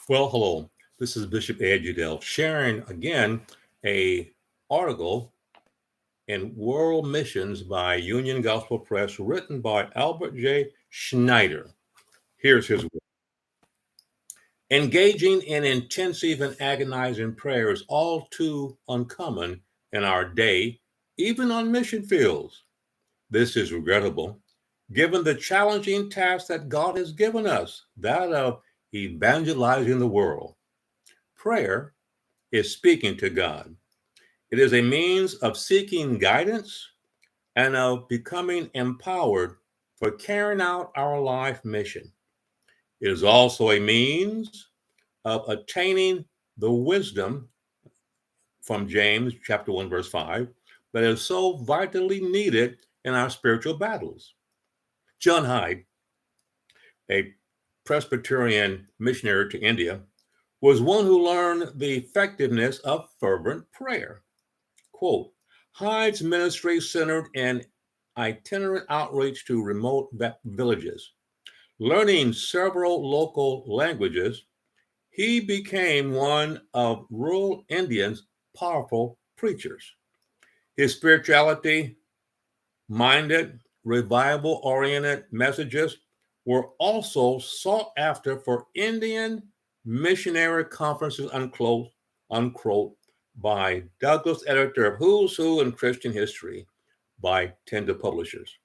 Well, hello. This is Bishop Udell sharing again a article in World Missions by Union Gospel Press written by Albert J. Schneider. Here's his word. Engaging in intensive and agonizing prayer is all too uncommon in our day, even on mission fields. This is regrettable, given the challenging task that God has given us, that of evangelizing the world. Prayer is speaking to God. It is a means of seeking guidance and of becoming empowered for carrying out our life mission. It is also a means of attaining the wisdom from James chapter 1 verse 5 that is so vitally needed in our spiritual battles. John Hyde, a Presbyterian missionary to India, was one who learned the effectiveness of fervent prayer. Quote, Hyde's ministry centered in itinerant outreach to remote villages. Learning several local languages, he became one of rural Indians' powerful preachers. His spirituality minded, revival oriented messages were also sought after for Indian missionary conferences, unquote, by Douglas, editor of Who's Who in Christian History, by Tender Publishers.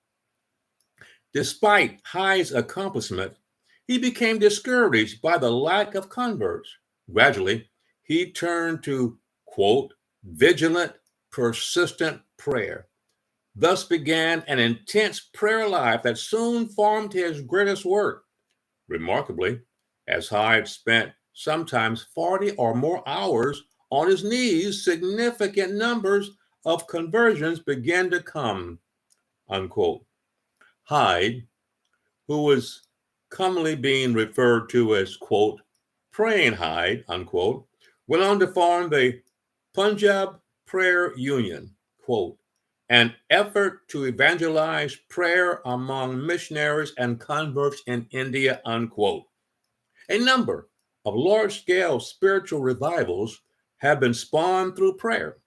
Despite Hyde's accomplishment, he became discouraged by the lack of converts. Gradually, he turned to, quote, vigilant, persistent prayer. Thus began an intense prayer life that soon formed his greatest work. Remarkably, as Hyde spent sometimes 40 or more hours on his knees, significant numbers of conversions began to come, unquote. Hyde, who was commonly being referred to as, quote, praying Hyde, unquote, went on to form the Punjab Prayer Union, quote, an effort to evangelize prayer among missionaries and converts in India, unquote. A number of large-scale spiritual revivals have been spawned through prayer.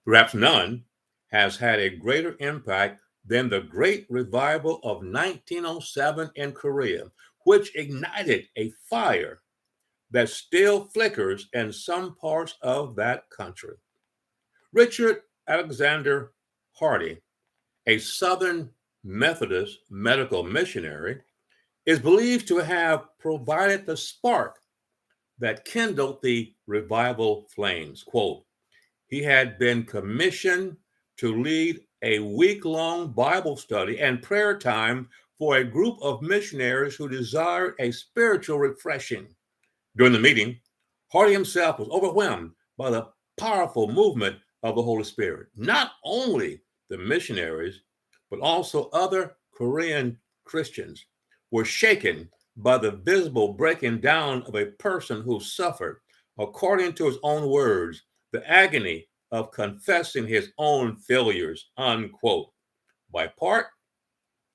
Perhaps none has had a greater impact than the Great Revival of 1907 in Korea, which ignited a fire that still flickers in some parts of that country. Richard Alexander Hardy, a Southern Methodist medical missionary, is believed to have provided the spark that kindled the revival flames. Quote, he had been commissioned to lead a week-long Bible study and prayer time for a group of missionaries who desired a spiritual refreshing. During the meeting, Hardy himself was overwhelmed by the powerful movement of the Holy Spirit. Not only the missionaries, but also other Korean Christians were shaken by the visible breaking down of a person who suffered, according to his own words, the agony of confessing his own failures, unquote, by part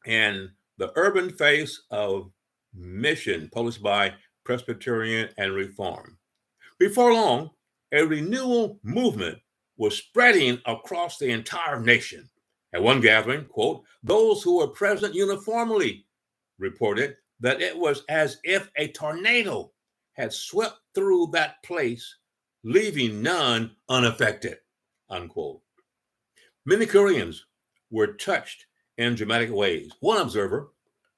in The Urban Face of Mission, published by Presbyterian and Reform. Before long, a renewal movement was spreading across the entire nation. At one gathering, quote, those who were present uniformly reported that it was as if a tornado had swept through that place, leaving none unaffected, unquote. Many Koreans were touched in dramatic ways. One observer,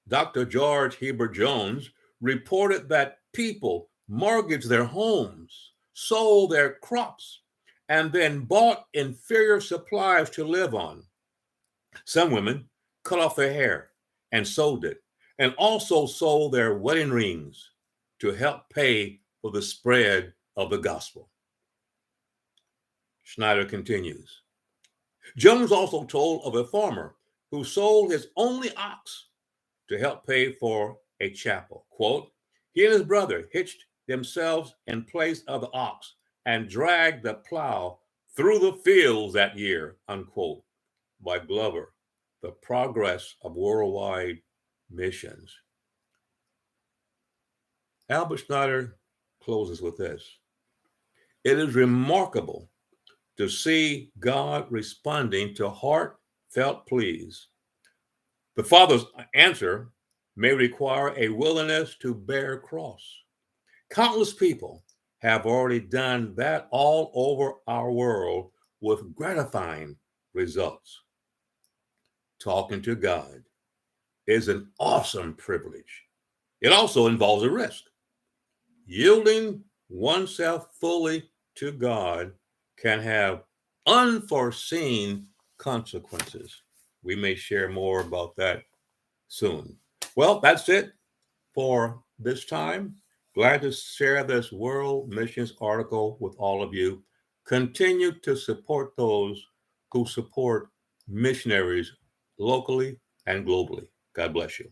Dr. George Heber Jones, reported that people mortgaged their homes, sold their crops, and then bought inferior supplies to live on. Some women cut off their hair and sold it, and also sold their wedding rings to help pay for the spread of the gospel. Schneider continues. Jones also told of a farmer who sold his only ox to help pay for a chapel. Quote, he and his brother hitched themselves in place of the ox and dragged the plow through the fields that year, unquote, by Glover, The Progress of Worldwide Missions. Albert Schneider closes with this. It is remarkable to see God responding to heartfelt pleas. The Father's answer may require a willingness to bear a cross. Countless people have already done that all over our world with gratifying results. Talking to God is an awesome privilege. It also involves a risk. Yielding oneself fully to God can have unforeseen consequences. We may share more about that soon. Well, that's it for this time. Glad to share this World Missions article with all of you. Continue to support those who support missionaries locally and globally. God bless you.